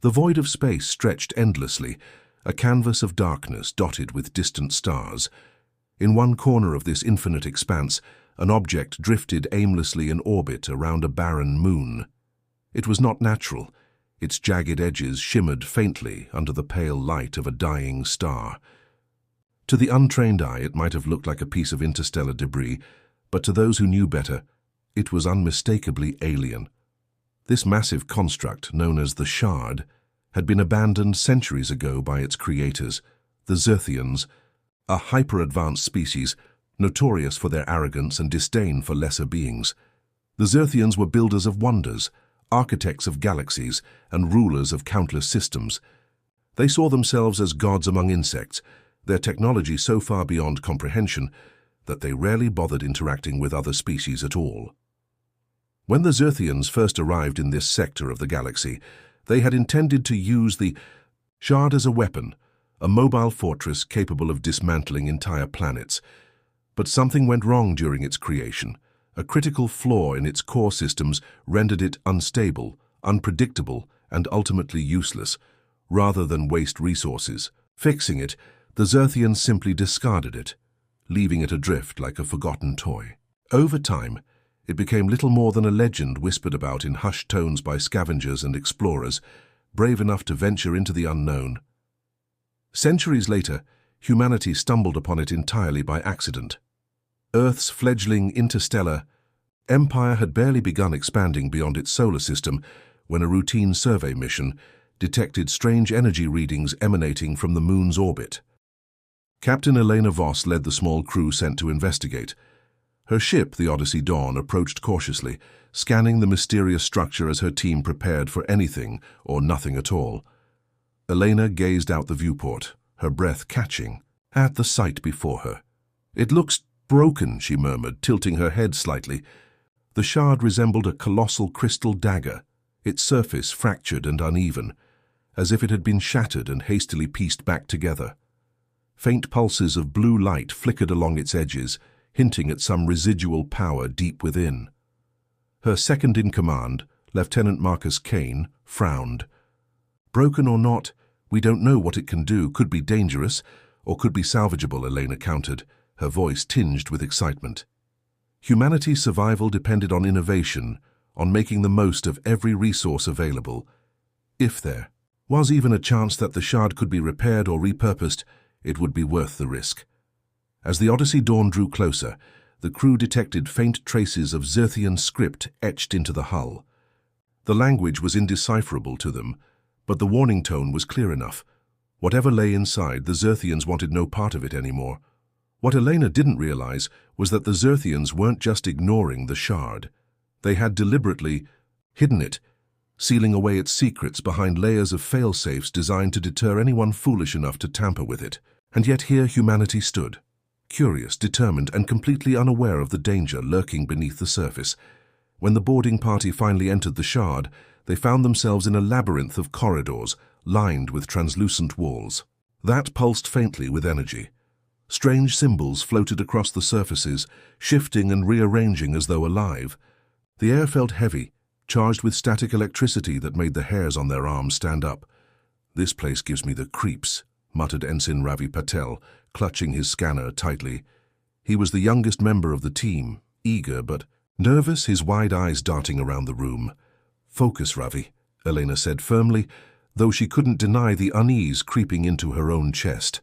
The void of space stretched endlessly, a canvas of darkness dotted with distant stars. In one corner of this infinite expanse, an object drifted aimlessly in orbit around a barren moon. It was not natural. Its jagged edges shimmered faintly under the pale light of a dying star. To the untrained eye, it might have looked like a piece of interstellar debris, but to those who knew better, it was unmistakably alien. This massive construct, known as the Shard, had been abandoned centuries ago by its creators, the Zerthians, a hyper-advanced species notorious for their arrogance and disdain for lesser beings. The Zerthians were builders of wonders, architects of galaxies, and rulers of countless systems. They saw themselves as gods among insects, their technology so far beyond comprehension that they rarely bothered interacting with other species at all. When the Zerthians first arrived in this sector of the galaxy, they had intended to use the Shard as a weapon, a mobile fortress capable of dismantling entire planets. But something went wrong during its creation. A critical flaw in its core systems rendered it unstable, unpredictable, and ultimately useless, rather than waste resources. Fixing it, the Zerthians simply discarded it, leaving it adrift like a forgotten toy. Over time, it became little more than a legend whispered about in hushed tones by scavengers and explorers, brave enough to venture into the unknown. Centuries later, humanity stumbled upon it entirely by accident. Earth's fledgling interstellar empire had barely begun expanding beyond its solar system when a routine survey mission detected strange energy readings emanating from the moon's orbit. Captain Elena Voss led the small crew sent to investigate. Her ship, the Odyssey Dawn, approached cautiously, scanning the mysterious structure as her team prepared for anything or nothing at all. Elena gazed out the viewport, her breath catching at the sight before her. "It looks broken," she murmured, tilting her head slightly. The shard resembled a colossal crystal dagger, its surface fractured and uneven, as if it had been shattered and hastily pieced back together. Faint pulses of blue light flickered along its edges, hinting at some residual power deep within. Her second-in-command, Lieutenant Marcus Kane, frowned. "Broken or not, we don't know what it can do. Could be dangerous, or could be salvageable," Elena countered, her voice tinged with excitement. Humanity's survival depended on innovation, on making the most of every resource available. If there was even a chance that the shard could be repaired or repurposed, it would be worth the risk. As the Odyssey Dawn drew closer, the crew detected faint traces of Zerthian script etched into the hull. The language was indecipherable to them, but the warning tone was clear enough. Whatever lay inside, the Zerthians wanted no part of it anymore. What Elena didn't realize was that the Zerthians weren't just ignoring the shard. They had deliberately hidden it, sealing away its secrets behind layers of fail-safes designed to deter anyone foolish enough to tamper with it. And yet here humanity stood, curious, determined, and completely unaware of the danger lurking beneath the surface. When the boarding party finally entered the shard, they found themselves in a labyrinth of corridors, lined with translucent walls. That pulsed faintly with energy. Strange symbols floated across the surfaces, shifting and rearranging as though alive. The air felt heavy, charged with static electricity that made the hairs on their arms stand up. "This place gives me the creeps," muttered Ensign Ravi Patel, clutching his scanner tightly. He was the youngest member of the team, eager but nervous, his wide eyes darting around the room. "Focus, Ravi," Elena said firmly, though she couldn't deny the unease creeping into her own chest.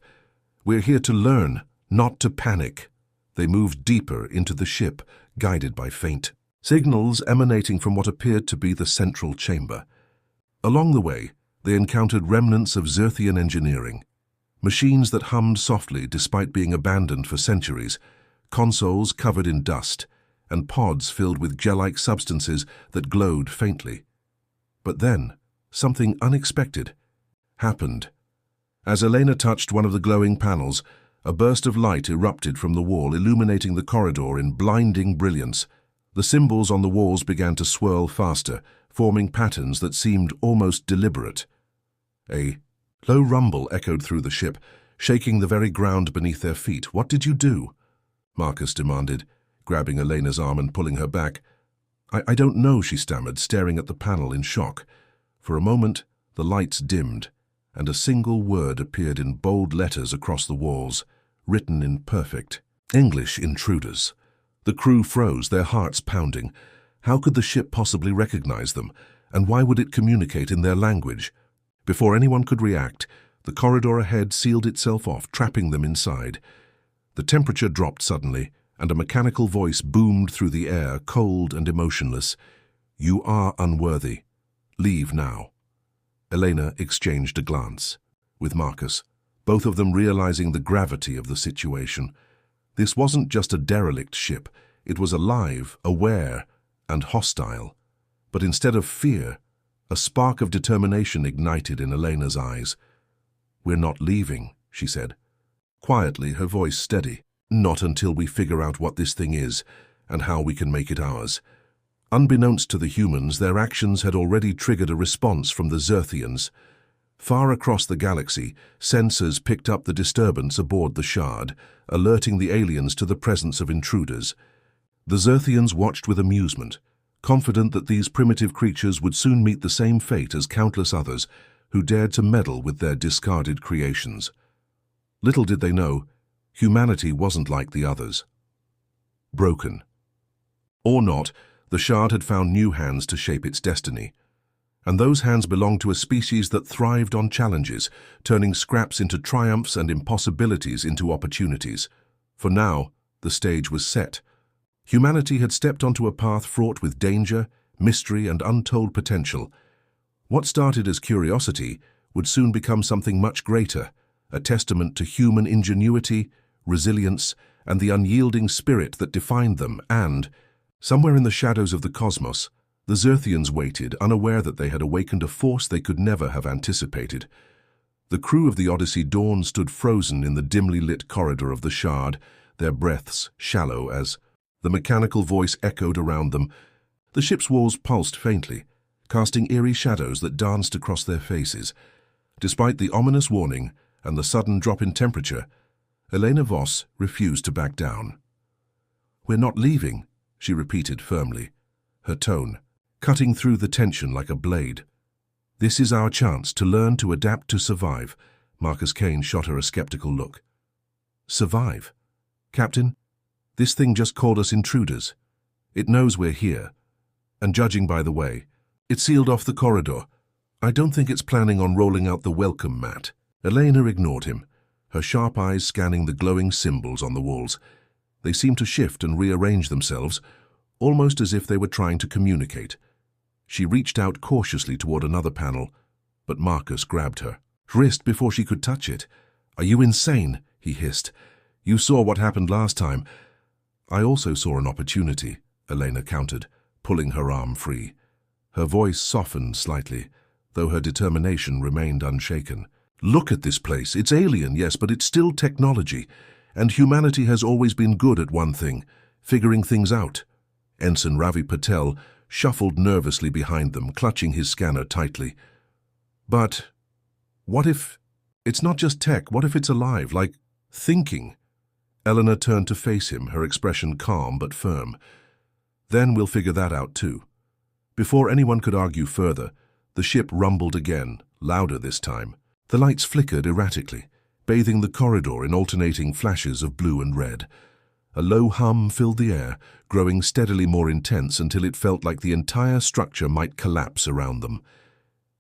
"We're here to learn, not to panic." They moved deeper into the ship, guided by faint signals emanating from what appeared to be the central chamber. Along the way, they encountered remnants of Zerthian engineering. Machines that hummed softly despite being abandoned for centuries, consoles covered in dust, and pods filled with gel-like substances that glowed faintly. But then, something unexpected happened. As Elena touched one of the glowing panels, a burst of light erupted from the wall, illuminating the corridor in blinding brilliance. The symbols on the walls began to swirl faster, forming patterns that seemed almost deliberate. A low rumble echoed through the ship, shaking the very ground beneath their feet. "What did you do?" Marcus demanded, grabbing Elena's arm and pulling her back. I don't know," she stammered, staring at the panel in shock. For a moment, The lights dimmed, and a single word appeared in bold letters across the walls, written in perfect English: intruders. The crew froze, their hearts pounding. How could the ship possibly recognize them, and why would it communicate in their language? Before anyone could react, the corridor ahead sealed itself off, trapping them inside. The temperature dropped suddenly, and a mechanical voice boomed through the air, cold and emotionless. "You are unworthy. Leave now." Elena exchanged a glance with Marcus, both of them realizing the gravity of the situation. This wasn't just a derelict ship. It was alive, aware, and hostile. But instead of fear, a spark of determination ignited in Elena's eyes. "We're not leaving," she said. Quietly, her voice steady. "Not until we figure out what this thing is and how we can make it ours." Unbeknownst to the humans, their actions had already triggered a response from the Zerthians. Far across the galaxy, sensors picked up the disturbance aboard the Shard, alerting the aliens to the presence of intruders. The Zerthians watched with amusement, confident that these primitive creatures would soon meet the same fate as countless others who dared to meddle with their discarded creations. Little did they know, humanity wasn't like the others. Broken. Or not, the Shard had found new hands to shape its destiny. And those hands belonged to a species that thrived on challenges, turning scraps into triumphs and impossibilities into opportunities. For now, the stage was set. Humanity had stepped onto a path fraught with danger, mystery, and untold potential. What started as curiosity would soon become something much greater, a testament to human ingenuity, resilience, and the unyielding spirit that defined them. And, somewhere in the shadows of the cosmos, the Zerthians waited, unaware that they had awakened a force they could never have anticipated. The crew of the Odyssey Dawn stood frozen in the dimly lit corridor of the Shard, their breaths shallow as the mechanical voice echoed around them. The ship's walls pulsed faintly, casting eerie shadows that danced across their faces. Despite the ominous warning and the sudden drop in temperature, Elena Voss refused to back down. "We're not leaving," she repeated firmly, her tone cutting through the tension like a blade. "This is our chance to learn to adapt to survive." Marcus Kane shot her a skeptical look. "Survive? Captain, this thing just called us intruders. It knows we're here. And judging by the way, it sealed off the corridor. I don't think it's planning on rolling out the welcome mat." Elena ignored him, her sharp eyes scanning the glowing symbols on the walls. They seemed to shift and rearrange themselves, almost as if they were trying to communicate. She reached out cautiously toward another panel, but Marcus grabbed her wrist before she could touch it. "Are you insane?" he hissed. "You saw what happened last time." "I also saw an opportunity," Elena countered, pulling her arm free. Her voice softened slightly, though her determination remained unshaken. "Look at this place. It's alien, yes, but it's still technology. And humanity has always been good at one thing, figuring things out." Ensign Ravi Patel shuffled nervously behind them, clutching his scanner tightly. "But what if it's not just tech? What if it's alive, like thinking?" Eleanor turned to face him, her expression calm but firm. "Then we'll figure that out too." Before anyone could argue further, the ship rumbled again, louder this time. The lights flickered erratically, bathing the corridor in alternating flashes of blue and red. A low hum filled the air, growing steadily more intense until it felt like the entire structure might collapse around them.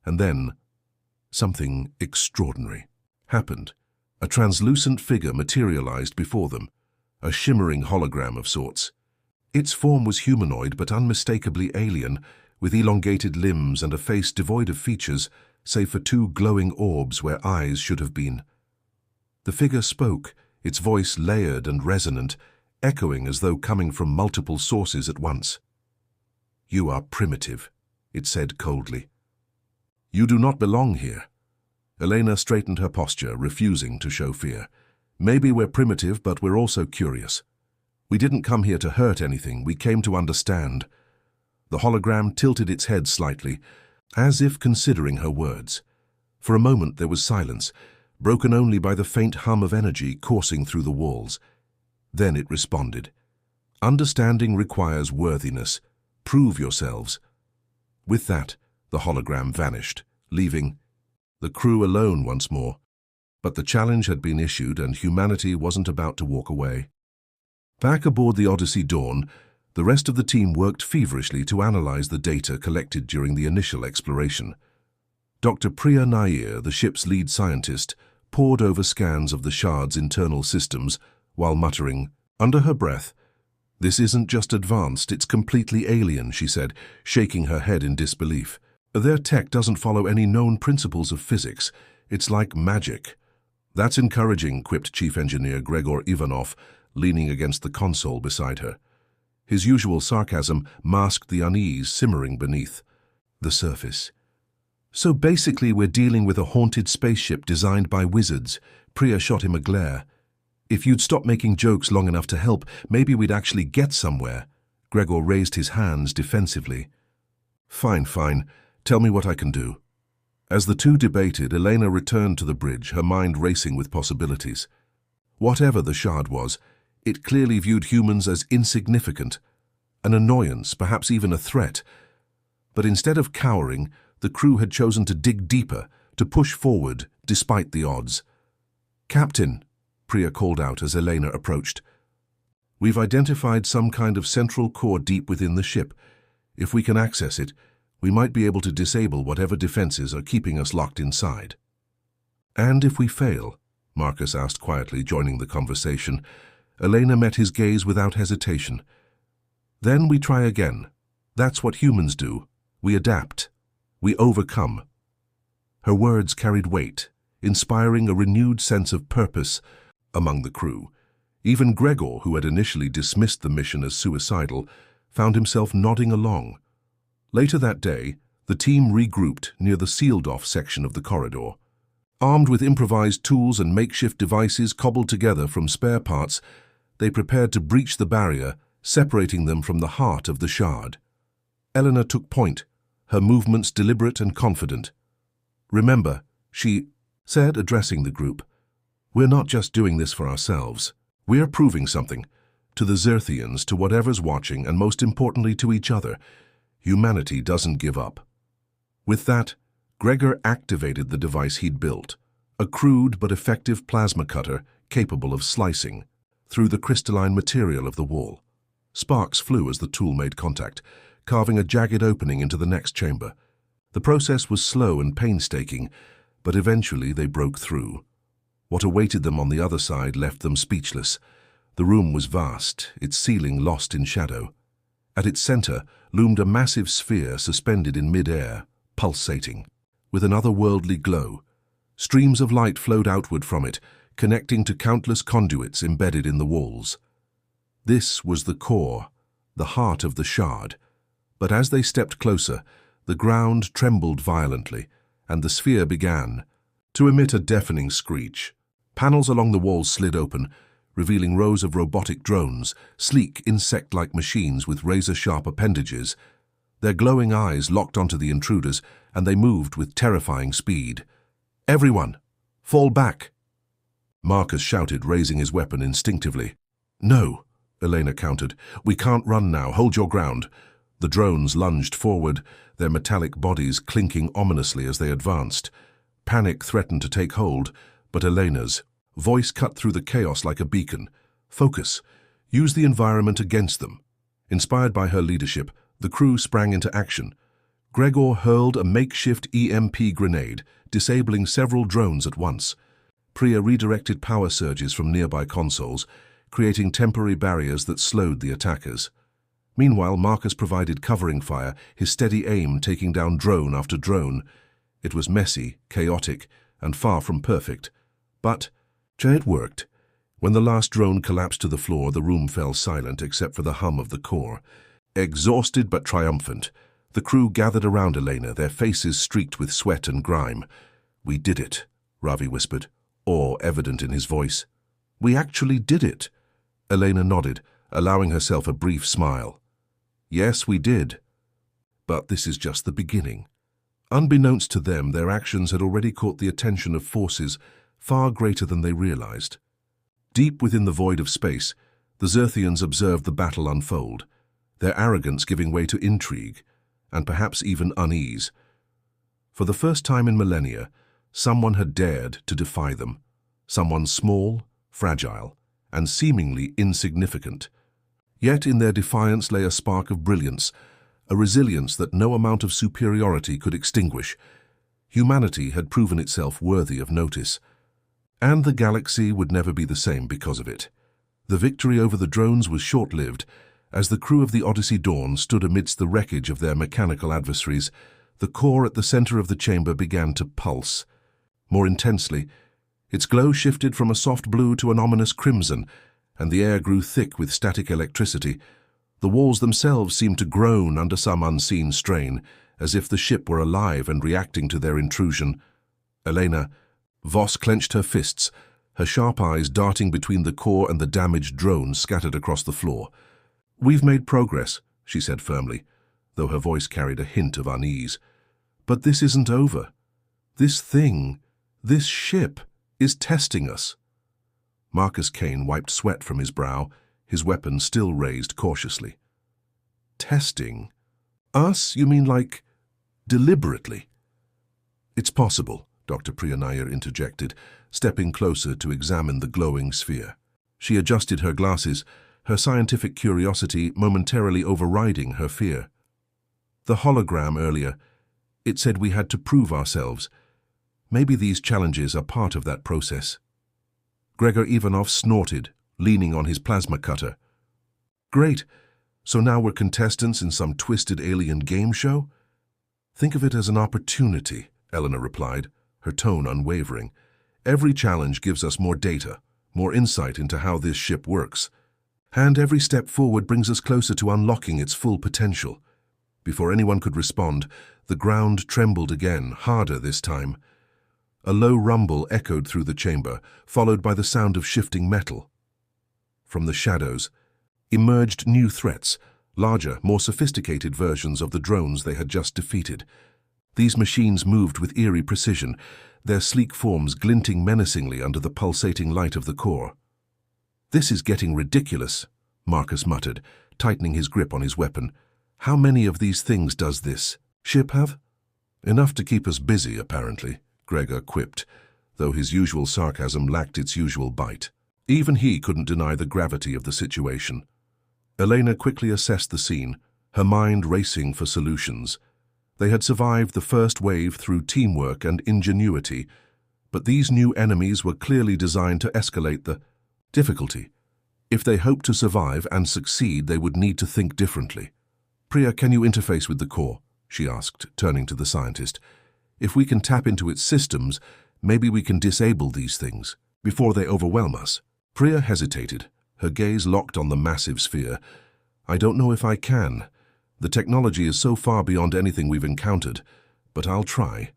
And then, something extraordinary happened. A translucent figure materialized before them, a shimmering hologram of sorts. Its form was humanoid but unmistakably alien, with elongated limbs and a face devoid of features, save for two glowing orbs where eyes should have been. The figure spoke, its voice layered and resonant, echoing as though coming from multiple sources at once. "You are primitive," it said coldly. "You do not belong here." Elena straightened her posture, refusing to show fear. "Maybe we're primitive, but we're also curious. We didn't come here to hurt anything, we came to understand." The hologram tilted its head slightly, as if considering her words. For a moment there was silence, broken only by the faint hum of energy coursing through the walls. Then it responded. "Understanding requires worthiness. Prove yourselves." With that, the hologram vanished, leaving The crew alone once more. But the challenge had been issued and humanity wasn't about to walk away. Back aboard the Odyssey Dawn, the rest of the team worked feverishly to analyze the data collected during the initial exploration. Dr. Priya Nair, the ship's lead scientist, pored over scans of the shard's internal systems while muttering, under her breath, "This isn't just advanced, it's completely alien," she said, shaking her head in disbelief. "Their tech doesn't follow any known principles of physics. It's like magic." "That's encouraging," quipped Chief Engineer Gregor Ivanov, leaning against the console beside her. His usual sarcasm masked the unease simmering beneath the surface. "So basically we're dealing with a haunted spaceship designed by wizards." Priya shot him a glare. "If you'd stop making jokes long enough to help, maybe we'd actually get somewhere." Gregor raised his hands defensively. Fine. Tell me what I can do." As the two debated, Elena returned to the bridge, her mind racing with possibilities. Whatever the shard was, it clearly viewed humans as insignificant, an annoyance, perhaps even a threat. But instead of cowering, the crew had chosen to dig deeper, to push forward despite the odds. "Captain," Priya called out as Elena approached, "we've identified some kind of central core deep within the ship. If we can access it, we might be able to disable whatever defenses are keeping us locked inside." "And if we fail?" Marcus asked quietly, joining the conversation. Elena met his gaze without hesitation. "Then we try again. That's what humans do. We adapt. We overcome." Her words carried weight, inspiring a renewed sense of purpose among the crew. Even Gregor, who had initially dismissed the mission as suicidal, found himself nodding along. Later that day, the team regrouped near the sealed-off section of the corridor. Armed with improvised tools and makeshift devices cobbled together from spare parts, they prepared to breach the barrier, separating them from the heart of the shard. Eleanor took point, her movements deliberate and confident. "Remember," she said, addressing the group, "we're not just doing this for ourselves. We're proving something, to the Xerthians, to whatever's watching, and most importantly to each other. Humanity doesn't give up." With that, Gregor activated the device he'd built, a crude but effective plasma cutter capable of slicing through the crystalline material of the wall. Sparks flew as the tool made contact, carving a jagged opening into the next chamber. The process was slow and painstaking, but eventually they broke through. What awaited them on the other side left them speechless. The room was vast, its ceiling lost in shadow. At its center loomed a massive sphere suspended in mid-air, pulsating, with an otherworldly glow. Streams of light flowed outward from it, connecting to countless conduits embedded in the walls. This was the core, the heart of the shard. But as they stepped closer, the ground trembled violently, and the sphere began to emit a deafening screech. Panels along the walls slid open, revealing rows of robotic drones, sleek insect-like machines with razor-sharp appendages. Their glowing eyes locked onto the intruders, and they moved with terrifying speed. "Everyone, fall back!" Marcus shouted, raising his weapon instinctively. "No," Elena countered. "We can't run now. Hold your ground." The drones lunged forward, their metallic bodies clinking ominously as they advanced. Panic threatened to take hold, but Elena's voice cut through the chaos like a beacon. "Focus. Use the environment against them." Inspired by her leadership, the crew sprang into action. Gregor hurled a makeshift EMP grenade, disabling several drones at once. Priya redirected power surges from nearby consoles, creating temporary barriers that slowed the attackers. Meanwhile, Marcus provided covering fire, his steady aim taking down drone after drone. It was messy, chaotic, and far from perfect. But it worked. When the last drone collapsed to the floor, the room fell silent except for the hum of the core. Exhausted but triumphant, the crew gathered around Elena, their faces streaked with sweat and grime. "We did it," Ravi whispered, awe evident in his voice. "We actually did it." Elena nodded, allowing herself a brief smile. "Yes, we did. But this is just the beginning." Unbeknownst to them, their actions had already caught the attention of forces far greater than they realized. Deep within the void of space, the Xerthians observed the battle unfold, their arrogance giving way to intrigue, and perhaps even unease. For the first time in millennia, Someone had dared to defy them. Someone small, fragile, and seemingly insignificant. Yet in their defiance lay a spark of brilliance, a resilience that no amount of superiority could extinguish. Humanity had proven itself worthy of notice. And the galaxy would never be the same because of it. The victory over the drones was short-lived. As the crew of the Odyssey Dawn stood amidst the wreckage of their mechanical adversaries, the core at the center of the chamber began to pulse. More intensely, its glow shifted from a soft blue to an ominous crimson, and the air grew thick with static electricity. The walls themselves seemed to groan under some unseen strain, as if the ship were alive and reacting to their intrusion. Elena, Voss clenched her fists, her sharp eyes darting between the core and the damaged drones scattered across the floor. "We've made progress," she said firmly, though her voice carried a hint of unease. "But this isn't over. This thing, this ship, is testing us." Marcus Kane wiped sweat from his brow, his weapon still raised cautiously. "Testing? Us? You mean like deliberately?" "It's possible," Dr. Priya Nair interjected, stepping closer to examine the glowing sphere. She adjusted her glasses, her scientific curiosity momentarily overriding her fear. "The hologram earlier, it said we had to prove ourselves. Maybe these challenges are part of that process." Gregor Ivanov snorted, leaning on his plasma cutter. "Great. So now we're contestants in some twisted alien game show?" "Think of it as an opportunity," Eleanor replied, her tone unwavering. "Every challenge gives us more data, more insight into how this ship works. And every step forward brings us closer to unlocking its full potential." Before anyone could respond, the ground trembled again, harder this time. A low rumble echoed through the chamber, followed by the sound of shifting metal. From the shadows emerged new threats, larger, more sophisticated versions of the drones they had just defeated. These machines moved with eerie precision, their sleek forms glinting menacingly under the pulsating light of the core. "This is getting ridiculous," Marcus muttered, tightening his grip on his weapon. "How many of these things does this ship have?" "Enough to keep us busy, apparently," Gregor quipped, though his usual sarcasm lacked its usual bite. Even he couldn't deny the gravity of the situation. Elena quickly assessed the scene, her mind racing for solutions. They had survived the first wave through teamwork and ingenuity, but these new enemies were clearly designed to escalate the difficulty. If they hoped to survive and succeed, they would need to think differently. "Priya, can you interface with the core?" she asked, turning to the scientist. "If we can tap into its systems, maybe we can disable these things before they overwhelm us." Priya hesitated, her gaze locked on the massive sphere. "I don't know if I can. The technology is so far beyond anything we've encountered, but I'll try."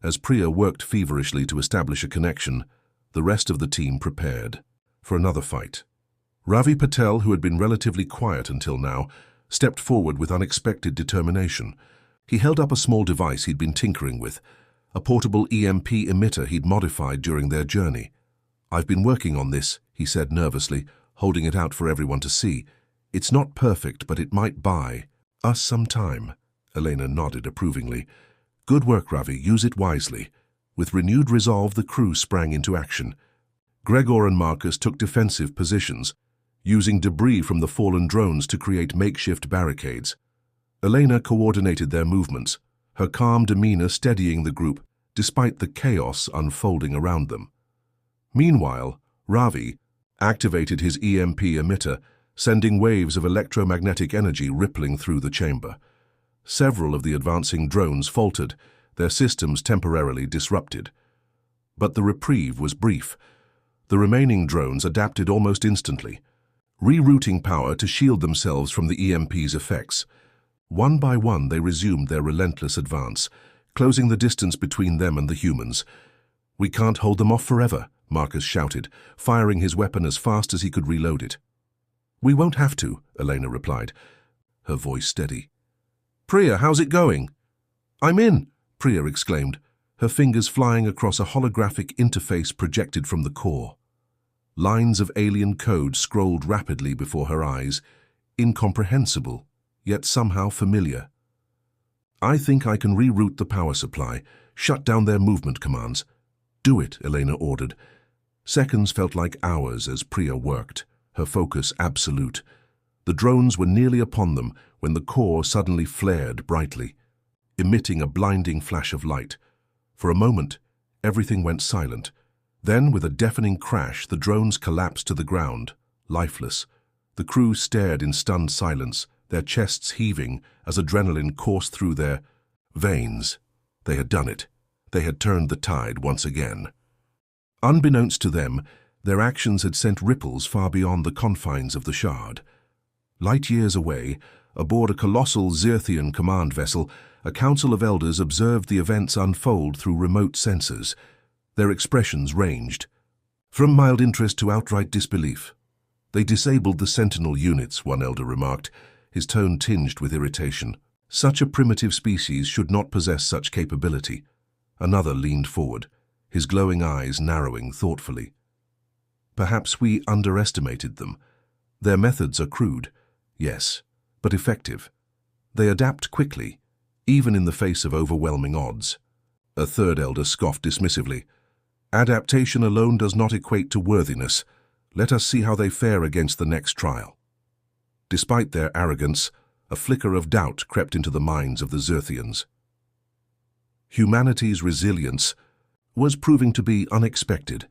As Priya worked feverishly to establish a connection, the rest of the team prepared for another fight. Ravi Patel, who had been relatively quiet until now, stepped forward with unexpected determination. He held up a small device he'd been tinkering with, a portable EMP emitter he'd modified during their journey. "I've been working on this," he said nervously, holding it out for everyone to see. "It's not perfect, but it might buy us some time." Elena nodded approvingly. "Good work, Ravi. Use it wisely." With renewed resolve, the crew sprang into action. Gregor and Marcus took defensive positions, using debris from the fallen drones to create makeshift barricades. Elena coordinated their movements, her calm demeanor steadying the group despite the chaos unfolding around them. Meanwhile, Ravi activated his EMP emitter, sending waves of electromagnetic energy rippling through the chamber. Several of the advancing drones faltered, their systems temporarily disrupted. But the reprieve was brief. The remaining drones adapted almost instantly, rerouting power to shield themselves from the EMP's effects. One by one, they resumed their relentless advance, closing the distance between them and the humans. "We can't hold them off forever," Marcus shouted, firing his weapon as fast as he could reload it. "We won't have to," Elena replied, her voice steady. "Priya, how's it going?" "I'm in," Priya exclaimed, her fingers flying across a holographic interface projected from the core. Lines of alien code scrolled rapidly before her eyes, incomprehensible, yet somehow familiar. "I think I can reroute the power supply, shut down their movement commands," Do it, Elena ordered. Seconds felt like hours as Priya worked, her focus absolute. The drones were nearly upon them when the core suddenly flared brightly, emitting a blinding flash of light. For a moment, everything went silent. Then, with a deafening crash, the drones collapsed to the ground, lifeless. The crew stared in stunned silence, their chests heaving as adrenaline coursed through their veins. They had done it. They had turned the tide once again. Unbeknownst to them, their actions had sent ripples far beyond the confines of the Shard. Light years away, aboard a colossal Xerthian command vessel, a council of elders observed the events unfold through remote sensors. Their expressions ranged, from mild interest to outright disbelief. They disabled the sentinel units, one elder remarked, his tone tinged with irritation. Such a primitive species should not possess such capability. Another leaned forward, his glowing eyes narrowing thoughtfully. Perhaps we underestimated them. Their methods are crude, yes, but effective. They adapt quickly, even in the face of overwhelming odds. A third elder scoffed dismissively. Adaptation alone does not equate to worthiness. Let us see how they fare against the next trial. Despite their arrogance, a flicker of doubt crept into the minds of the Xerthians. Humanity's resilience was proving to be unexpected.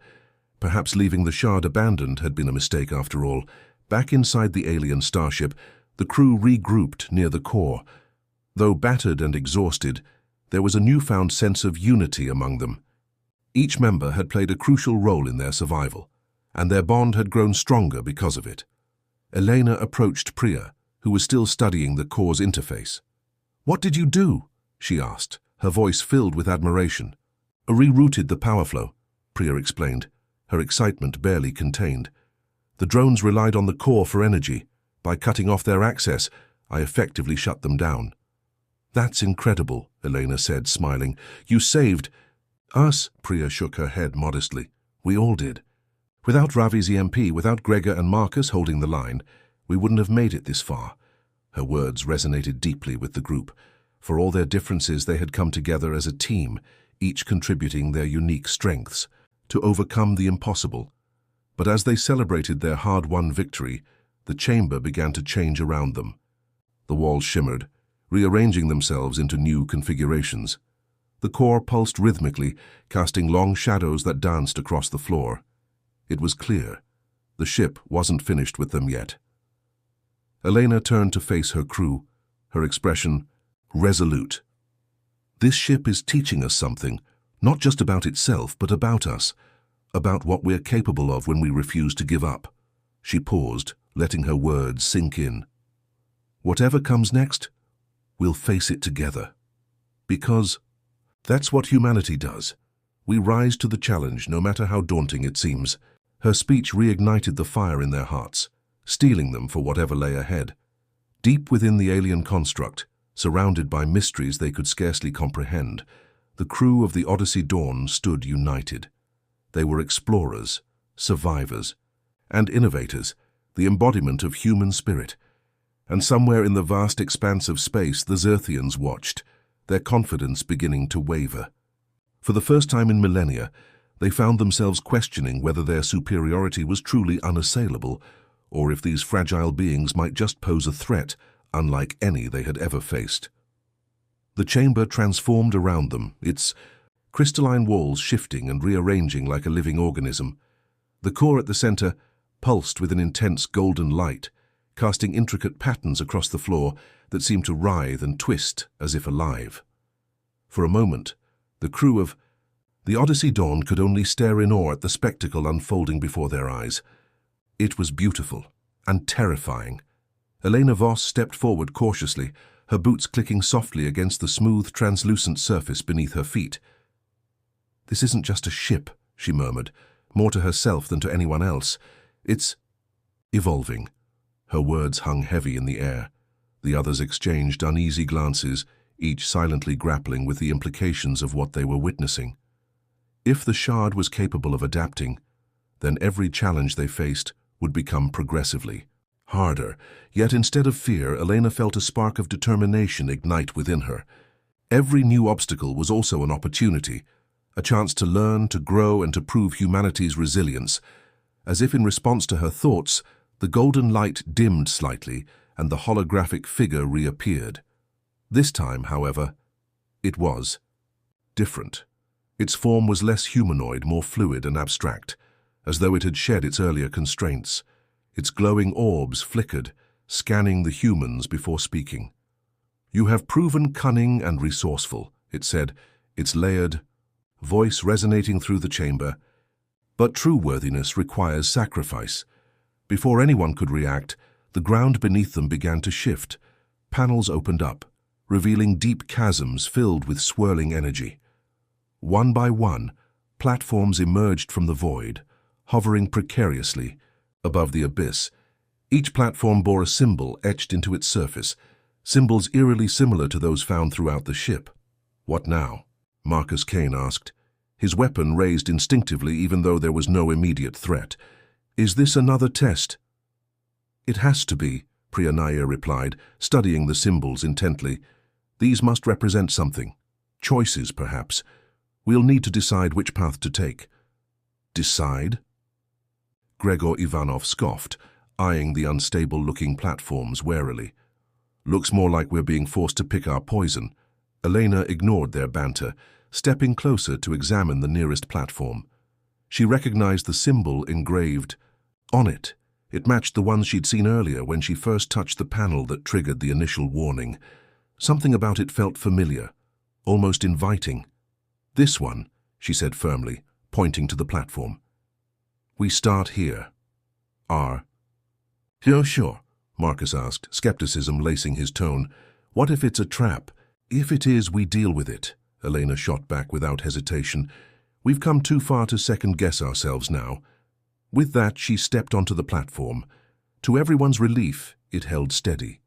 Perhaps leaving the Shard abandoned had been a mistake after all. Back inside the alien starship, the crew regrouped near the core. Though battered and exhausted, there was a newfound sense of unity among them. Each member had played a crucial role in their survival, and their bond had grown stronger because of it. Elena approached Priya, who was still studying the core's interface. "What did you do?" she asked, her voice filled with admiration. "Rerouted the power flow," Priya explained, her excitement barely contained. "The drones relied on the core for energy. By cutting off their access, I effectively shut them down." "That's incredible," Elena said, smiling. "You saved—" "Us," Priya shook her head modestly. "We all did. Without Ravi's EMP, without Gregor and Marcus holding the line, we wouldn't have made it this far." Her words resonated deeply with the group. For all their differences, they had come together as a team, each contributing their unique strengths, to overcome the impossible. But as they celebrated their hard-won victory, the chamber began to change around them. The walls shimmered, rearranging themselves into new configurations. The core pulsed rhythmically, casting long shadows that danced across the floor. It was clear. The ship wasn't finished with them yet. Elena turned to face her crew, her expression resolute. "This ship is teaching us something, not just about itself, but about us, about what we're capable of when we refuse to give up." She paused, letting her words sink in. "Whatever comes next, we'll face it together. Because that's what humanity does. We rise to the challenge, no matter how daunting it seems." Her speech reignited the fire in their hearts, steeling them for whatever lay ahead. Deep within the alien construct, surrounded by mysteries they could scarcely comprehend, the crew of the Odyssey Dawn stood united. They were explorers, survivors, and innovators, the embodiment of human spirit. And somewhere in the vast expanse of space, the Xerthians watched, their confidence beginning to waver. For the first time in millennia, they found themselves questioning whether their superiority was truly unassailable, or if these fragile beings might just pose a threat unlike any they had ever faced. The chamber transformed around them, its crystalline walls shifting and rearranging like a living organism. The core at the center pulsed with an intense golden light, casting intricate patterns across the floor that seemed to writhe and twist as if alive. For a moment, the crew of the Odyssey Dawn could only stare in awe at the spectacle unfolding before their eyes. It was beautiful and terrifying. Elena Voss stepped forward cautiously, her boots clicking softly against the smooth, translucent surface beneath her feet. "This isn't just a ship," she murmured, more to herself than to anyone else. "It's evolving." Her words hung heavy in the air. The others exchanged uneasy glances, each silently grappling with the implications of what they were witnessing. If the Shard was capable of adapting, then every challenge they faced would become progressively harder. Yet instead of fear, Elena felt a spark of determination ignite within her. Every new obstacle was also an opportunity, a chance to learn, to grow, and to prove humanity's resilience. As if in response to her thoughts, the golden light dimmed slightly, and the holographic figure reappeared. This time, however, it was different. Its form was less humanoid, more fluid and abstract, as though it had shed its earlier constraints. Its glowing orbs flickered, scanning the humans before speaking. "You have proven cunning and resourceful," it said, its layered voice resonating through the chamber. "But true worthiness requires sacrifice." Before anyone could react, the ground beneath them began to shift. Panels opened up, revealing deep chasms filled with swirling energy. One by one, platforms emerged from the void, hovering precariously above the abyss. Each platform bore a symbol etched into its surface, symbols eerily similar to those found throughout the ship. "What now?" Marcus Kane asked, his weapon raised instinctively even though there was no immediate threat. "Is this another test?" "It has to be," Priyanaya replied, studying the symbols intently. "These must represent something. Choices, perhaps. We'll need to decide which path to take." "Decide?" Gregor Ivanov scoffed, eyeing the unstable-looking platforms warily. "Looks more like we're being forced to pick our poison." Elena ignored their banter, stepping closer to examine the nearest platform. She recognized the symbol engraved on it. It matched the ones she'd seen earlier when she first touched the panel that triggered the initial warning. Something about it felt familiar, almost inviting. "This one," she said firmly, pointing to the platform. "We start here." "R." Sure," Marcus asked, skepticism lacing his tone. "What if it's a trap?" "If it is, we deal with it," Elena shot back without hesitation. "We've come too far to second-guess ourselves now." With that, she stepped onto the platform. To everyone's relief, it held steady.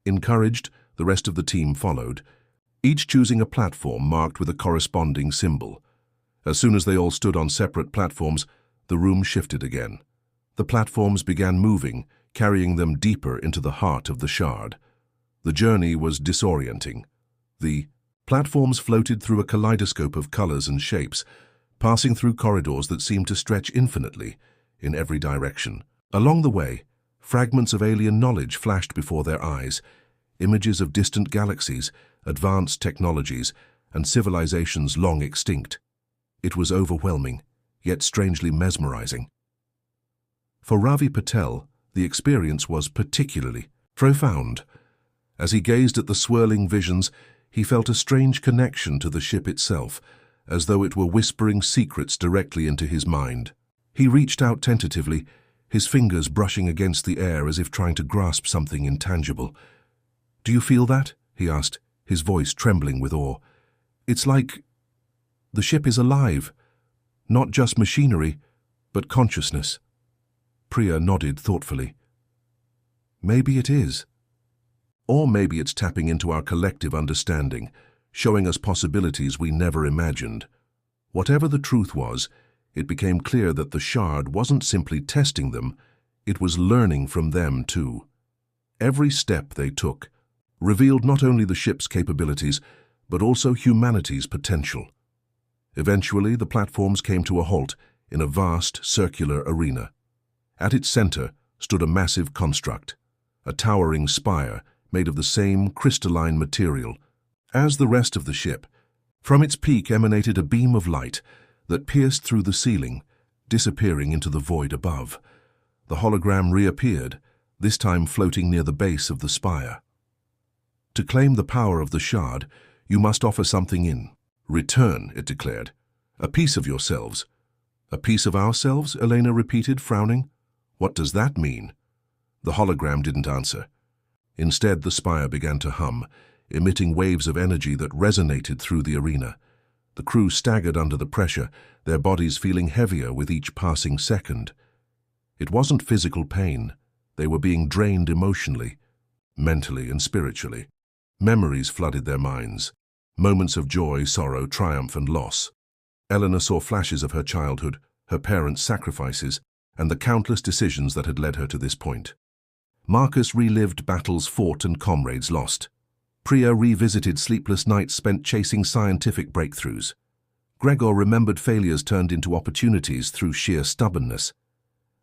Encouraged, the rest of the team followed, each choosing a platform marked with a corresponding symbol. As soon as they all stood on separate platforms, the room shifted again. The platforms began moving, carrying them deeper into the heart of the shard. The journey was disorienting. The platforms floated through a kaleidoscope of colors and shapes, passing through corridors that seemed to stretch infinitely, in every direction. Along the way, fragments of alien knowledge flashed before their eyes, images of distant galaxies, advanced technologies, and civilizations long extinct. It was overwhelming, yet strangely mesmerizing. For Ravi Patel, the experience was particularly profound. As he gazed at the swirling visions, he felt a strange connection to the ship itself, as though it were whispering secrets directly into his mind. He reached out tentatively, his fingers brushing against the air as if trying to grasp something intangible. "Do you feel that?" he asked, his voice trembling with awe. "It's like the ship is alive, not just machinery, but consciousness." Priya nodded thoughtfully. "Maybe it is. Or maybe it's tapping into our collective understanding, showing us possibilities we never imagined." Whatever the truth was, it became clear that the shard wasn't simply testing them, it was learning from them too. Every step they took revealed not only the ship's capabilities, but also humanity's potential. Eventually, the platforms came to a halt in a vast circular arena. At its center stood a massive construct, a towering spire made of the same crystalline material as the rest of the ship. From its peak emanated a beam of light that pierced through the ceiling, disappearing into the void above. The hologram reappeared, this time floating near the base of the spire. "To claim the power of the shard, you must offer something in return," it declared. "A piece of yourselves." "A piece of ourselves?" Elena repeated, frowning. "What does that mean?" The hologram didn't answer. Instead, the spire began to hum, emitting waves of energy that resonated through the arena. The crew staggered under the pressure, their bodies feeling heavier with each passing second. It wasn't physical pain. They were being drained emotionally, mentally and spiritually. Memories flooded their minds, moments of joy, sorrow, triumph, and loss. Eleanor saw flashes of her childhood, her parents' sacrifices, and the countless decisions that had led her to this point. Marcus relived battles fought and comrades lost. Priya revisited sleepless nights spent chasing scientific breakthroughs. Gregor remembered failures turned into opportunities through sheer stubbornness,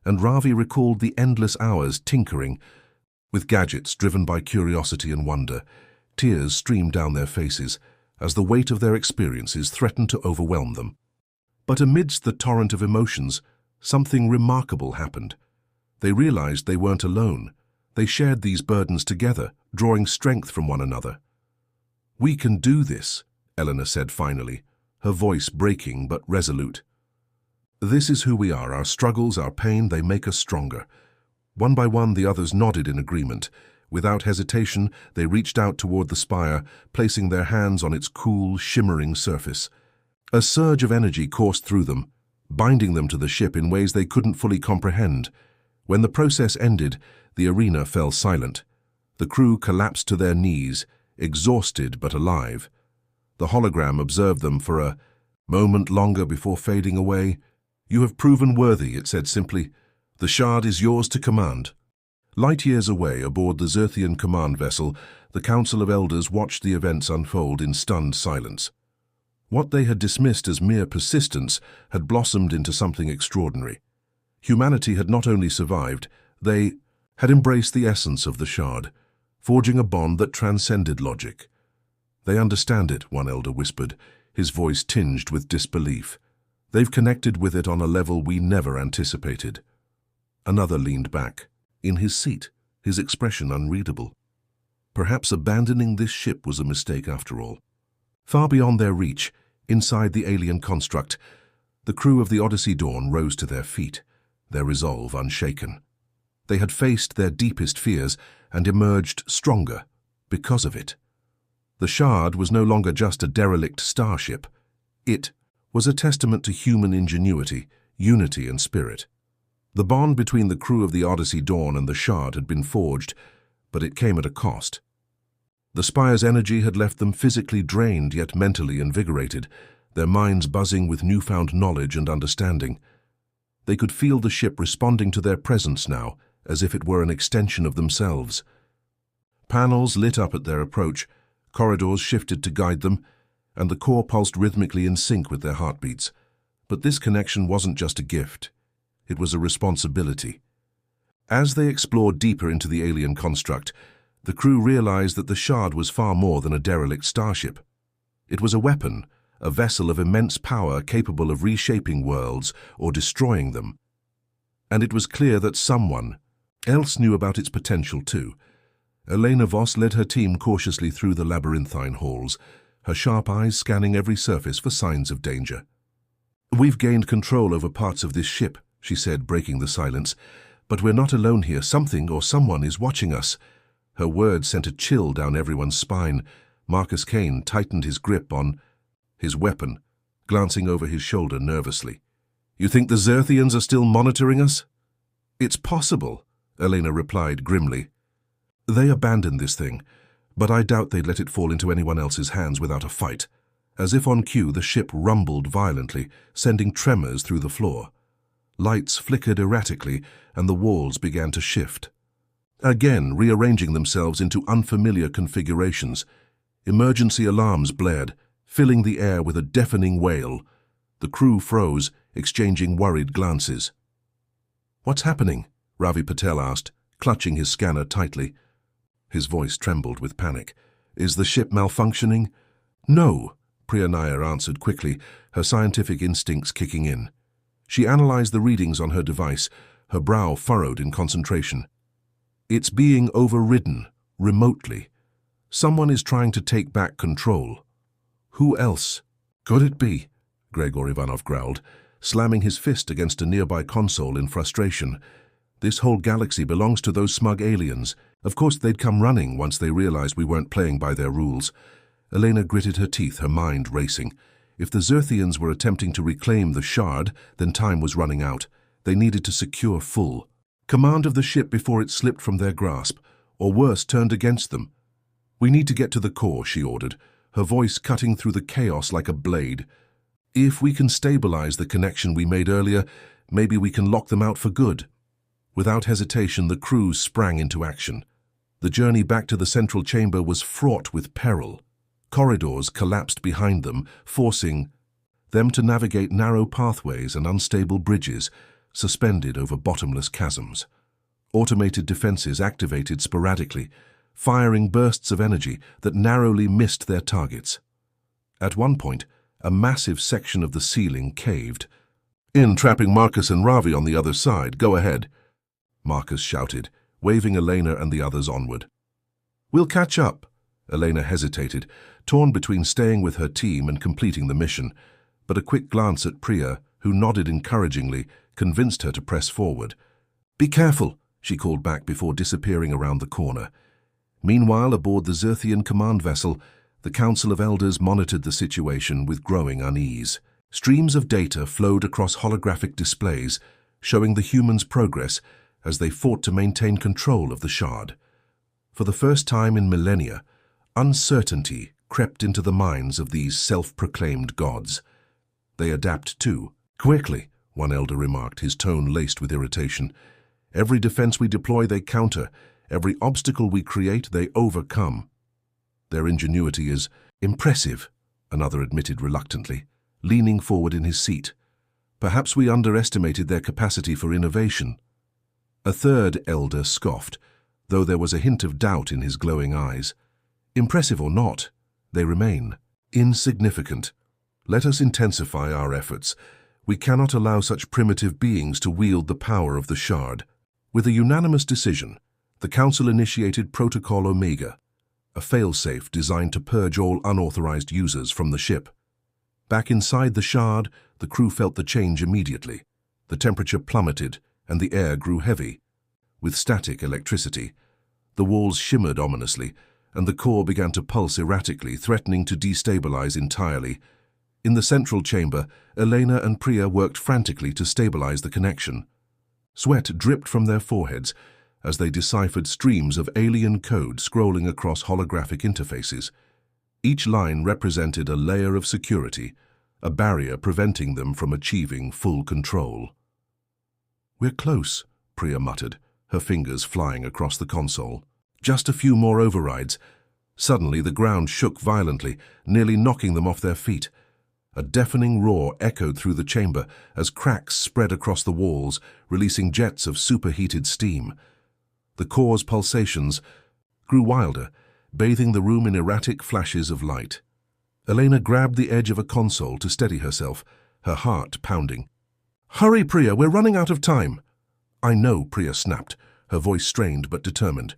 and Ravi recalled the endless hours tinkering with gadgets driven by curiosity and wonder. Tears streamed down their faces as the weight of their experiences threatened to overwhelm them. But amidst the torrent of emotions, something remarkable happened. They realized they weren't alone. They shared these burdens together, drawing strength from one another. "We can do this," Eleanor said finally, her voice breaking but resolute. "This is who we are. Our struggles, our pain, they make us stronger." One by one, the others nodded in agreement. Without hesitation, they reached out toward the spire, placing their hands on its cool, shimmering surface. A surge of energy coursed through them, binding them to the ship in ways they couldn't fully comprehend. When the process ended, the arena fell silent. The crew collapsed to their knees, exhausted but alive. The hologram observed them for a moment longer before fading away. "You have proven worthy," it said simply. "The shard is yours to command." Light years away, aboard the Zerthian command vessel, the Council of Elders watched the events unfold in stunned silence. What they had dismissed as mere persistence had blossomed into something extraordinary. Humanity had not only survived, they had embraced the essence of the shard, forging a bond that transcended logic. "They understand it," one elder whispered, his voice tinged with disbelief. "They've connected with it on a level we never anticipated." Another leaned back, in his seat, his expression unreadable. Perhaps abandoning this ship was a mistake after all. Far beyond their reach, inside the alien construct, the crew of the Odyssey Dawn rose to their feet, their resolve unshaken. They had faced their deepest fears and emerged stronger because of it. The shard was no longer just a derelict starship. It was a testament to human ingenuity, unity, and spirit. The bond between the crew of the Odyssey Dawn and the shard had been forged, but it came at a cost. The spire's energy had left them physically drained yet mentally invigorated, their minds buzzing with newfound knowledge and understanding. They could feel the ship responding to their presence now, as if it were an extension of themselves. Panels lit up at their approach, corridors shifted to guide them, and the core pulsed rhythmically in sync with their heartbeats. But this connection wasn't just a gift. It was a responsibility. As they explored deeper into the alien construct, the crew realized that the shard was far more than a derelict starship. It was a weapon, a vessel of immense power capable of reshaping worlds or destroying them. And it was clear that someone else knew about its potential too. Elena Voss led her team cautiously through the labyrinthine halls, her sharp eyes scanning every surface for signs of danger. "We've gained control over parts of this ship," she said, breaking the silence. "But we're not alone here. Something or someone is watching us." Her words sent a chill down everyone's spine. Marcus Kane tightened his grip on his weapon, glancing over his shoulder nervously. "You think the Zerthians are still monitoring us?" "It's possible," Elena replied grimly. "They abandoned this thing, but I doubt they'd let it fall into anyone else's hands without a fight." As if on cue, the ship rumbled violently, sending tremors through the floor. Lights flickered erratically, and the walls began to shift, again rearranging themselves into unfamiliar configurations. Emergency alarms blared, filling the air with a deafening wail. The crew froze, exchanging worried glances. "What's happening?" Ravi Patel asked, clutching his scanner tightly. His voice trembled with panic. "Is the ship malfunctioning?" "No," Priya Nair answered quickly, her scientific instincts kicking in. She analyzed the readings on her device, her brow furrowed in concentration. "It's being overridden, remotely. Someone is trying to take back control." "Who else could it be?" Gregor Ivanov growled, slamming his fist against a nearby console in frustration. "This whole galaxy belongs to those smug aliens. Of course they'd come running once they realized we weren't playing by their rules." Elena gritted her teeth, her mind racing. If the Zerthians were attempting to reclaim the shard, then time was running out. They needed to secure full command of the ship before it slipped from their grasp, or worse, turned against them. "We need to get to the core," she ordered, her voice cutting through the chaos like a blade. "If we can stabilize the connection we made earlier, maybe we can lock them out for good." Without hesitation, the crew sprang into action. The journey back to the central chamber was fraught with peril. Corridors collapsed behind them, forcing them to navigate narrow pathways and unstable bridges suspended over bottomless chasms. Automated defenses activated sporadically, firing bursts of energy that narrowly missed their targets. At one point, a massive section of the ceiling caved. "In, trapping Marcus and Ravi on the other side. Go ahead," Marcus shouted, waving Elena and the others onward. "We'll catch up." Elena hesitated, torn between staying with her team and completing the mission, but a quick glance at Priya, who nodded encouragingly, convinced her to press forward. "Be careful," she called back before disappearing around the corner. Meanwhile, aboard the Xerthian command vessel, the Council of Elders monitored the situation with growing unease. Streams of data flowed across holographic displays, showing the humans' progress as they fought to maintain control of the shard. For the first time in millennia, uncertainty crept into the minds of these self-proclaimed gods. "They adapt too, quickly," one elder remarked, his tone laced with irritation. "Every defense we deploy, they counter. Every obstacle we create, they overcome." "Their ingenuity is impressive," another admitted reluctantly, leaning forward in his seat. "Perhaps we underestimated their capacity for innovation." A third elder scoffed, though there was a hint of doubt in his glowing eyes. "Impressive or not, they remain insignificant. Let us intensify our efforts. We cannot allow such primitive beings to wield the power of the shard." With a unanimous decision, the Council initiated Protocol Omega, a failsafe designed to purge all unauthorized users from the ship. Back inside the shard, the crew felt the change immediately. The temperature plummeted, and the air grew heavy. With static electricity, the walls shimmered ominously, and the core began to pulse erratically, threatening to destabilize entirely. In the central chamber, Elena and Priya worked frantically to stabilize the connection. Sweat dripped from their foreheads as they deciphered streams of alien code scrolling across holographic interfaces. Each line represented a layer of security, a barrier preventing them from achieving full control. "We're close," Priya muttered, her fingers flying across the console. "Just a few more overrides." Suddenly, the ground shook violently, nearly knocking them off their feet. A deafening roar echoed through the chamber as cracks spread across the walls, releasing jets of superheated steam. The core's pulsations grew wilder, bathing the room in erratic flashes of light. Elena grabbed the edge of a console to steady herself, her heart pounding. "Hurry, Priya, we're running out of time." "I know," Priya snapped, her voice strained but determined.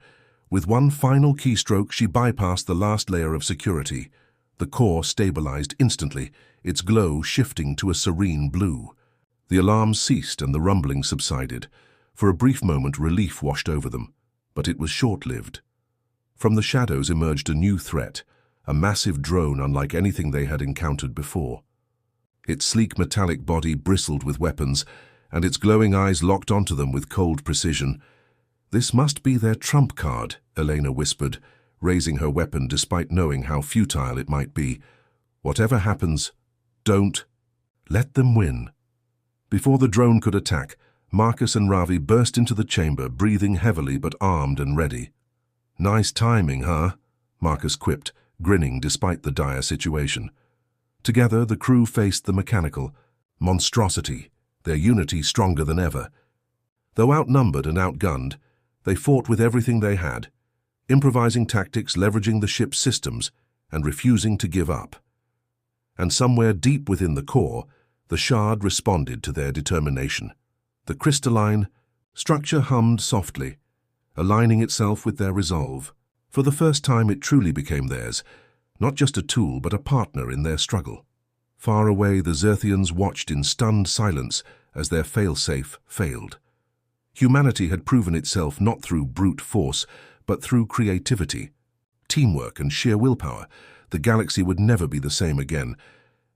With one final keystroke, she bypassed the last layer of security. The core stabilized instantly, its glow shifting to a serene blue. The alarm ceased and the rumbling subsided. For a brief moment, relief washed over them, but it was short-lived. From the shadows emerged a new threat, a massive drone unlike anything they had encountered before. Its sleek metallic body bristled with weapons, and its glowing eyes locked onto them with cold precision. "This must be their trump card," Elena whispered, raising her weapon despite knowing how futile it might be. "Whatever happens, don't let them win." Before the drone could attack, Marcus and Ravi burst into the chamber, breathing heavily but armed and ready. "Nice timing, huh?" Marcus quipped, grinning despite the dire situation. Together, the crew faced the mechanical monstrosity, their unity stronger than ever. Though outnumbered and outgunned, they fought with everything they had, improvising tactics, leveraging the ship's systems, and refusing to give up. And somewhere deep within the core, the shard responded to their determination. The crystalline structure hummed softly, aligning itself with their resolve. For the first time, it truly became theirs, not just a tool, but a partner in their struggle. Far away, the Xerthians watched in stunned silence as their failsafe failed. Humanity had proven itself not through brute force, but through creativity, teamwork, and sheer willpower. The galaxy would never be the same again,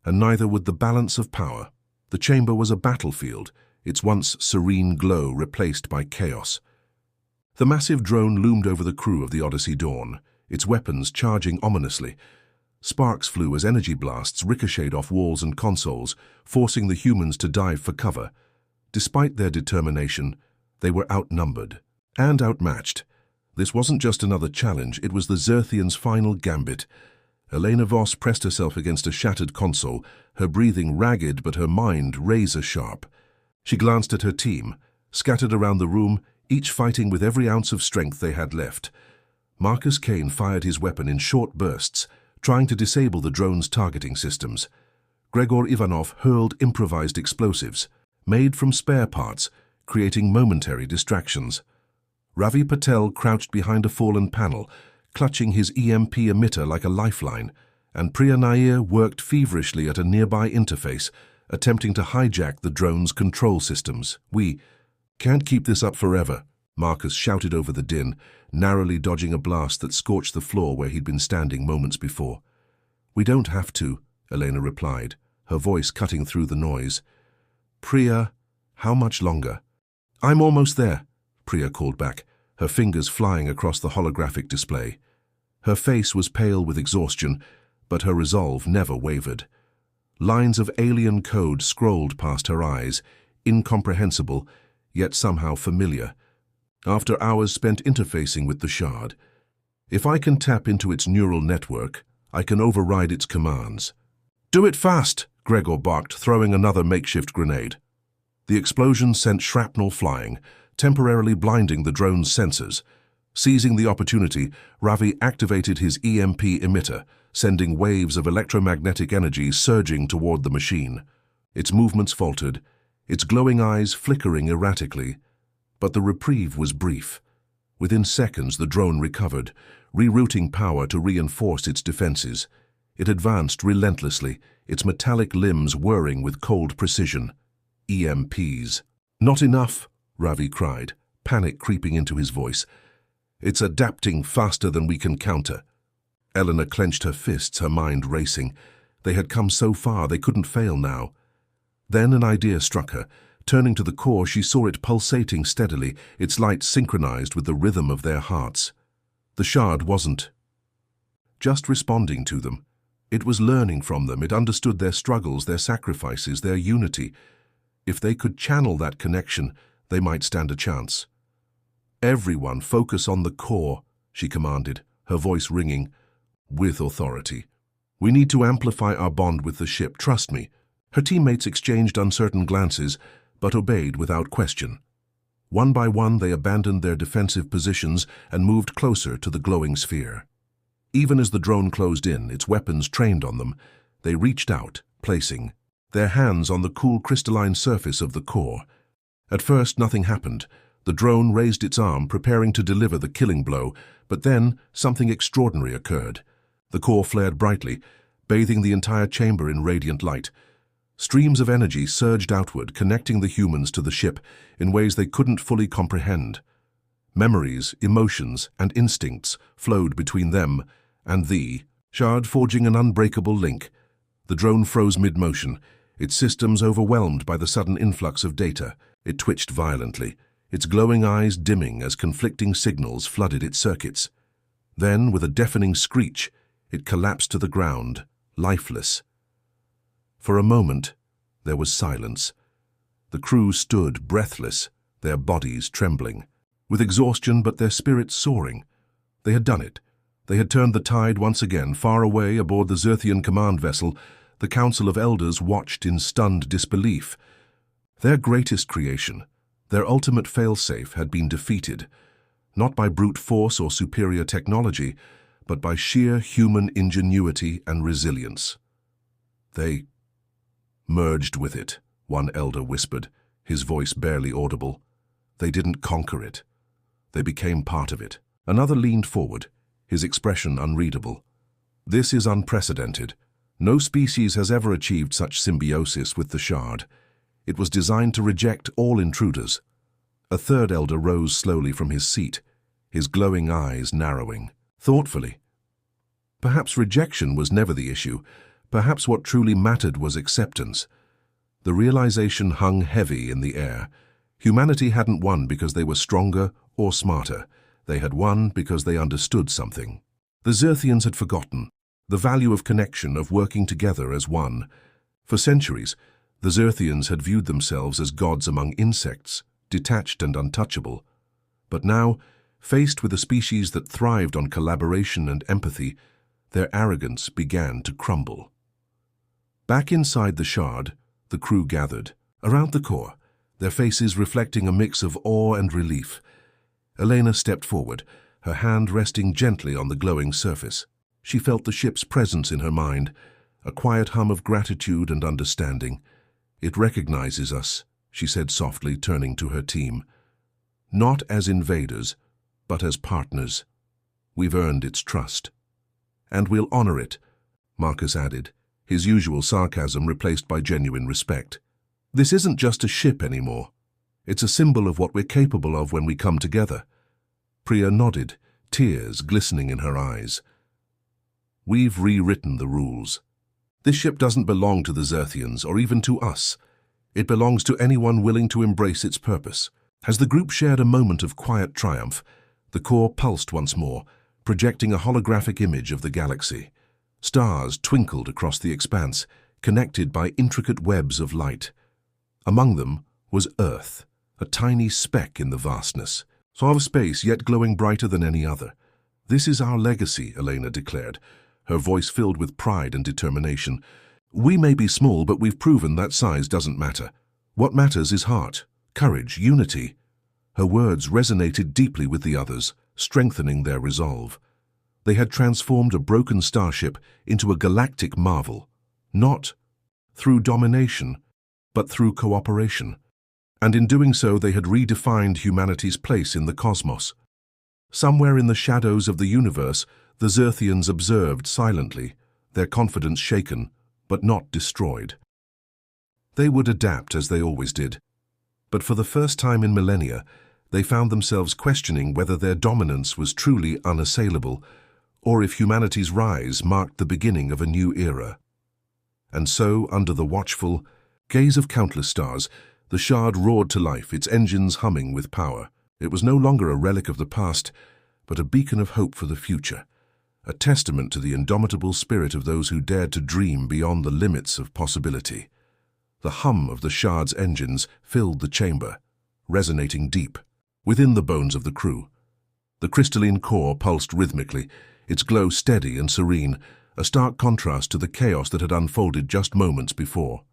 and neither would the balance of power. The chamber was a battlefield, its once serene glow replaced by chaos. The massive drone loomed over the crew of the Odyssey Dawn, its weapons charging ominously. Sparks flew as energy blasts ricocheted off walls and consoles, forcing the humans to dive for cover. Despite their determination, they were outnumbered and outmatched. This wasn't just another challenge, it was the Xerthians' final gambit, Elena Voss pressed herself against a shattered console, her breathing ragged but her mind razor-sharp. She glanced at her team, scattered around the room, each fighting with every ounce of strength they had left. Marcus Kane fired his weapon in short bursts, trying to disable the drone's targeting systems. Gregor Ivanov hurled improvised explosives, made from spare parts, creating momentary distractions. Ravi Patel crouched behind a fallen panel, clutching his EMP emitter like a lifeline, and Priya Nair worked feverishly at a nearby interface, attempting to hijack the drone's control systems. "We can't keep this up forever," Marcus shouted over the din, narrowly dodging a blast that scorched the floor where he'd been standing moments before. "We don't have to," Elena replied, her voice cutting through the noise. "Priya, how much longer?" "I'm almost there," Priya called back, her fingers flying across the holographic display. Her face was pale with exhaustion, but her resolve never wavered. Lines of alien code scrolled past her eyes, incomprehensible, yet somehow familiar. After hours spent interfacing with the shard, "If I can tap into its neural network, I can override its commands." "Do it fast!" Gregor barked, throwing another makeshift grenade. The explosion sent shrapnel flying, temporarily blinding the drone's sensors. Seizing the opportunity, Ravi activated his EMP emitter, sending waves of electromagnetic energy surging toward the machine. Its movements faltered, its glowing eyes flickering erratically. But the reprieve was brief. Within seconds, the drone recovered, rerouting power to reinforce its defenses. It advanced relentlessly, its metallic limbs whirring with cold precision. EMPs. "Not enough," Ravi cried, panic creeping into his voice. "It's adapting faster than we can counter." Elena clenched her fists, her mind racing. They had come so far, they couldn't fail now. Then an idea struck her. Turning to the core, she saw it pulsating steadily, its light synchronized with the rhythm of their hearts. The shard wasn't just responding to them. It was learning from them. It understood their struggles, their sacrifices, their unity. If they could channel that connection, they might stand a chance. "Everyone focus on the core," she commanded, her voice ringing with authority. "We need to amplify our bond with the ship, trust me." Her teammates exchanged uncertain glances, but obeyed without question. One by one, they abandoned their defensive positions and moved closer to the glowing sphere. Even as the drone closed in, its weapons trained on them, they reached out, placing their hands on the cool crystalline surface of the core. At first, nothing happened. The drone raised its arm, preparing to deliver the killing blow, but then something extraordinary occurred. The core flared brightly, bathing the entire chamber in radiant light. Streams of energy surged outward, connecting the humans to the ship in ways they couldn't fully comprehend. Memories, emotions, and instincts flowed between them and the shard, forging an unbreakable link. The drone froze mid-motion, its systems overwhelmed by the sudden influx of data. It twitched violently, its glowing eyes dimming as conflicting signals flooded its circuits. Then, with a deafening screech, it collapsed to the ground, lifeless. For a moment, there was silence. The crew stood breathless, their bodies trembling, with exhaustion but their spirits soaring. They had done it. They had turned the tide once again. Far away aboard the Zerthian command vessel, the Council of Elders watched in stunned disbelief. Their greatest creation, their ultimate failsafe, had been defeated, not by brute force or superior technology, but by sheer human ingenuity and resilience. "They merged with it," one elder whispered, his voice barely audible. "They didn't conquer it. They became part of it." Another leaned forward, his expression unreadable. "This is unprecedented. No species has ever achieved such symbiosis with the shard. It was designed to reject all intruders." A third elder rose slowly from his seat, his glowing eyes narrowing, thoughtfully. Perhaps rejection was never the issue. Perhaps what truly mattered was acceptance. The realization hung heavy in the air. Humanity hadn't won because they were stronger or smarter. They had won because they understood something. The Zerthians had forgotten the value of connection, of working together as one. For centuries, the Zerthians had viewed themselves as gods among insects, detached and untouchable. But now, faced with a species that thrived on collaboration and empathy, Their arrogance began to crumble. Back inside the shard, the crew gathered, around the core, their faces reflecting a mix of awe and relief. Elena stepped forward, her hand resting gently on the glowing surface. She felt the ship's presence in her mind, a quiet hum of gratitude and understanding. "It recognizes us," she said softly, turning to her team. "Not as invaders, but as partners. We've earned its trust. And we'll honor it," Marcus added, his usual sarcasm replaced by genuine respect. "This isn't just a ship anymore. It's a symbol of what we're capable of when we come together." Priya nodded, tears glistening in her eyes. "We've rewritten the rules. This ship doesn't belong to the Xerthians or even to us. It belongs to anyone willing to embrace its purpose." As the group shared a moment of quiet triumph, the core pulsed once more, projecting a holographic image of the galaxy. Stars twinkled across the expanse, connected by intricate webs of light. Among them was Earth, a tiny speck in the vastness, of space yet glowing brighter than any other. "This is our legacy," Elena declared, her voice filled with pride and determination. "We may be small, but we've proven that size doesn't matter. What matters is heart, courage, unity." Her words resonated deeply with the others, strengthening their resolve. They had transformed a broken starship into a galactic marvel, not through domination, but through cooperation. And in doing so, they had redefined humanity's place in the cosmos. Somewhere in the shadows of the universe, the Xerthians observed silently, their confidence shaken, but not destroyed. They would adapt as they always did. But for the first time in millennia, they found themselves questioning whether their dominance was truly unassailable, or if humanity's rise marked the beginning of a new era. And so, under the watchful gaze of countless stars, the shard roared to life, its engines humming with power. It was no longer a relic of the past, but a beacon of hope for the future, a testament to the indomitable spirit of those who dared to dream beyond the limits of possibility. The hum of the shard's engines filled the chamber, resonating deep within the bones of the crew. The crystalline core pulsed rhythmically, its glow steady and serene, a stark contrast to the chaos that had unfolded just moments before.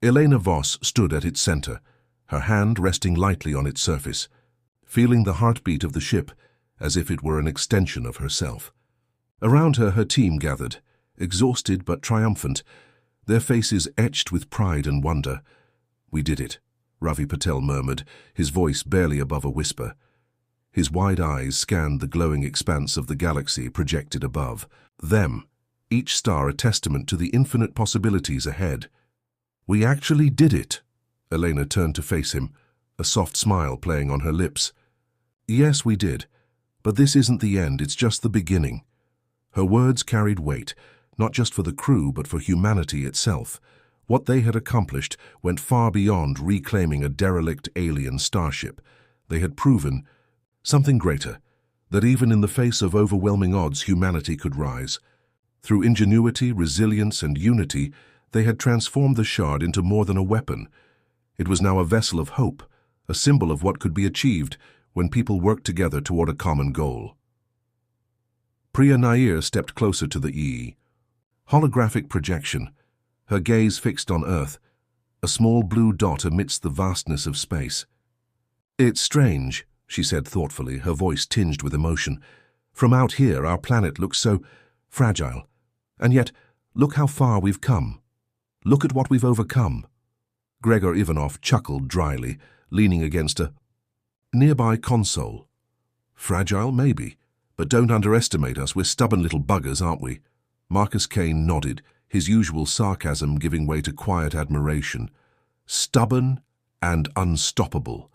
Elena Voss stood at its center, her hand resting lightly on its surface, feeling the heartbeat of the ship as if it were an extension of herself. Around her, her team gathered, exhausted but triumphant, their faces etched with pride and wonder. "We did it," Ravi Patel murmured, his voice barely above a whisper. His wide eyes scanned the glowing expanse of the galaxy projected above. Them, each star a testament to the infinite possibilities ahead. "We actually did it." Elena turned to face him, a soft smile playing on her lips. "Yes, we did. But this isn't the end, it's just the beginning." Her words carried weight, not just for the crew, but for humanity itself. What they had accomplished went far beyond reclaiming a derelict alien starship. They had proven something greater, that even in the face of overwhelming odds, humanity could rise. Through ingenuity, resilience, and unity, they had transformed the shard into more than a weapon. It was now a vessel of hope, a symbol of what could be achieved when people worked together toward a common goal. Priya Nair stepped closer to the holographic projection, her gaze fixed on Earth, a small blue dot amidst the vastness of space. "It's strange," she said thoughtfully, her voice tinged with emotion. "From out here, our planet looks so fragile. And yet, look how far we've come. Look at what we've overcome." Gregor Ivanov chuckled dryly, leaning against a nearby console. "Fragile, maybe, but don't underestimate us. We're stubborn little buggers, aren't we?" Marcus Kane nodded, his usual sarcasm giving way to quiet admiration. "Stubborn and unstoppable.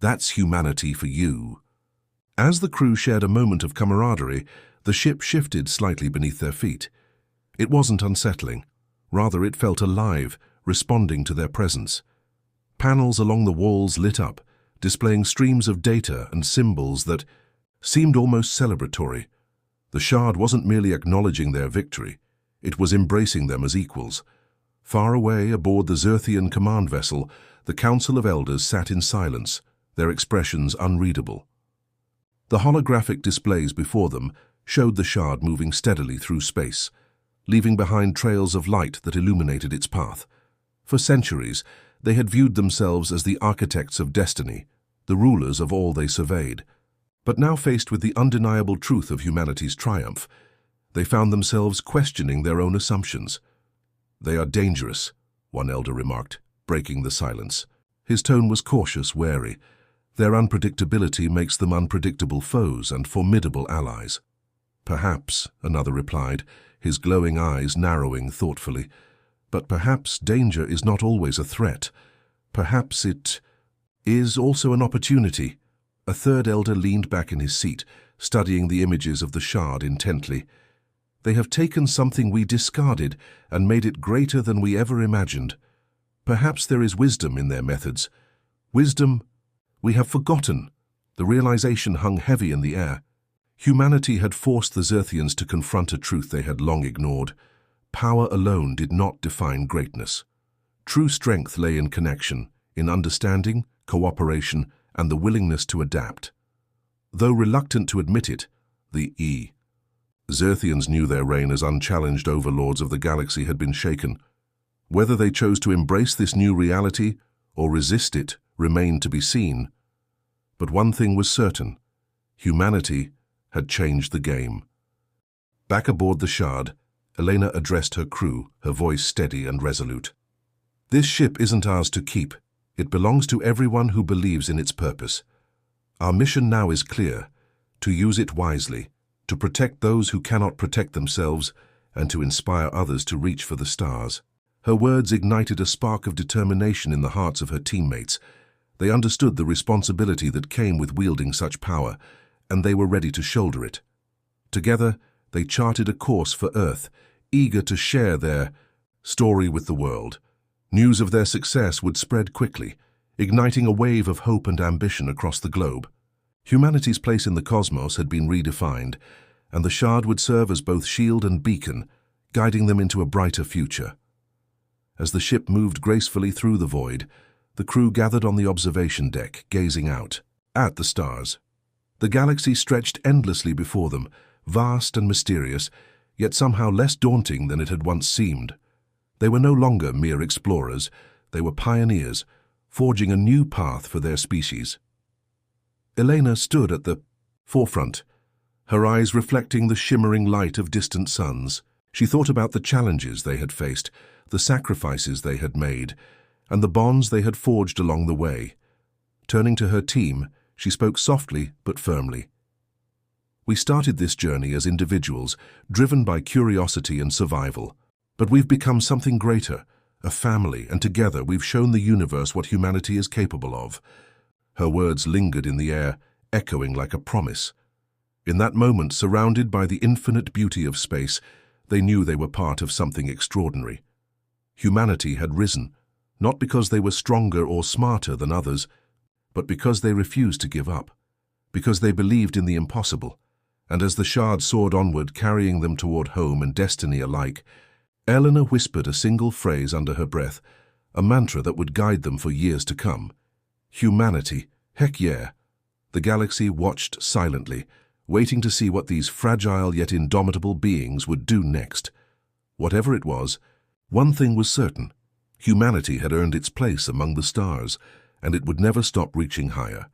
That's humanity for you." As the crew shared a moment of camaraderie, the ship shifted slightly beneath their feet. It wasn't unsettling. Rather, it felt alive, responding to their presence. Panels along the walls lit up, displaying streams of data and symbols that seemed almost celebratory. The shard wasn't merely acknowledging their victory, it was embracing them as equals. Far away aboard the Xerthian command vessel, the Council of Elders sat in silence, their expressions unreadable. The holographic displays before them, showed the shard moving steadily through space, leaving behind trails of light that illuminated its path. For centuries, they had viewed themselves as the architects of destiny, the rulers of all they surveyed. But now faced with the undeniable truth of humanity's triumph, they found themselves questioning their own assumptions. "They are dangerous," one elder remarked, breaking the silence. His tone was cautious, wary. Their unpredictability makes them unpredictable foes and formidable allies. "Perhaps," another replied, his glowing eyes narrowing thoughtfully. "But perhaps danger is not always a threat. Perhaps it is also an opportunity." A third elder leaned back in his seat, studying the images of the shard intently. "They have taken something we discarded and made it greater than we ever imagined. Perhaps there is wisdom in their methods. Wisdom we have forgotten." The realization hung heavy in the air. Humanity had forced the Xerthians to confront a truth they had long ignored. Power alone did not define greatness. True strength lay in connection, in understanding, cooperation, and the willingness to adapt. Though reluctant to admit it, the Xerthians knew their reign as unchallenged overlords of the galaxy had been shaken. Whether they chose to embrace this new reality or resist it remained to be seen. But one thing was certain: humanity had changed the game. Back aboard the shard, Elena addressed her crew, her voice steady and resolute. "This ship isn't ours to keep. It belongs to everyone who believes in its purpose. Our mission now is clear: to use it wisely, to protect those who cannot protect themselves, and to inspire others to reach for the stars." Her words ignited a spark of determination in the hearts of her teammates. They understood the responsibility that came with wielding such power, and they were ready to shoulder it. Together, they charted a course for Earth, eager to share their story with the world. News of their success would spread quickly, igniting a wave of hope and ambition across the globe. Humanity's place in the cosmos had been redefined, and the shard would serve as both shield and beacon, guiding them into a brighter future. As the ship moved gracefully through the void, the crew gathered on the observation deck, gazing out at the stars. The galaxy stretched endlessly before them, vast and mysterious, yet somehow less daunting than it had once seemed. They were no longer mere explorers, they were pioneers, forging a new path for their species. Elena stood at the forefront, her eyes reflecting the shimmering light of distant suns. She thought about the challenges they had faced, the sacrifices they had made, and the bonds they had forged along the way. Turning to her team, she spoke softly but firmly. "We started this journey as individuals, driven by curiosity and survival. But we've become something greater, a family, and together we've shown the universe what humanity is capable of." Her words lingered in the air, echoing like a promise. In that moment, surrounded by the infinite beauty of space, they knew they were part of something extraordinary. Humanity had risen, not because they were stronger or smarter than others, but because they refused to give up, because they believed in the impossible. And as the shard soared onward, carrying them toward home and destiny alike, Eleanor whispered a single phrase under her breath, a mantra that would guide them for years to come. "Humanity, heck yeah." The galaxy watched silently, waiting to see what these fragile yet indomitable beings would do next. Whatever it was, one thing was certain: humanity had earned its place among the stars, and it would never stop reaching higher.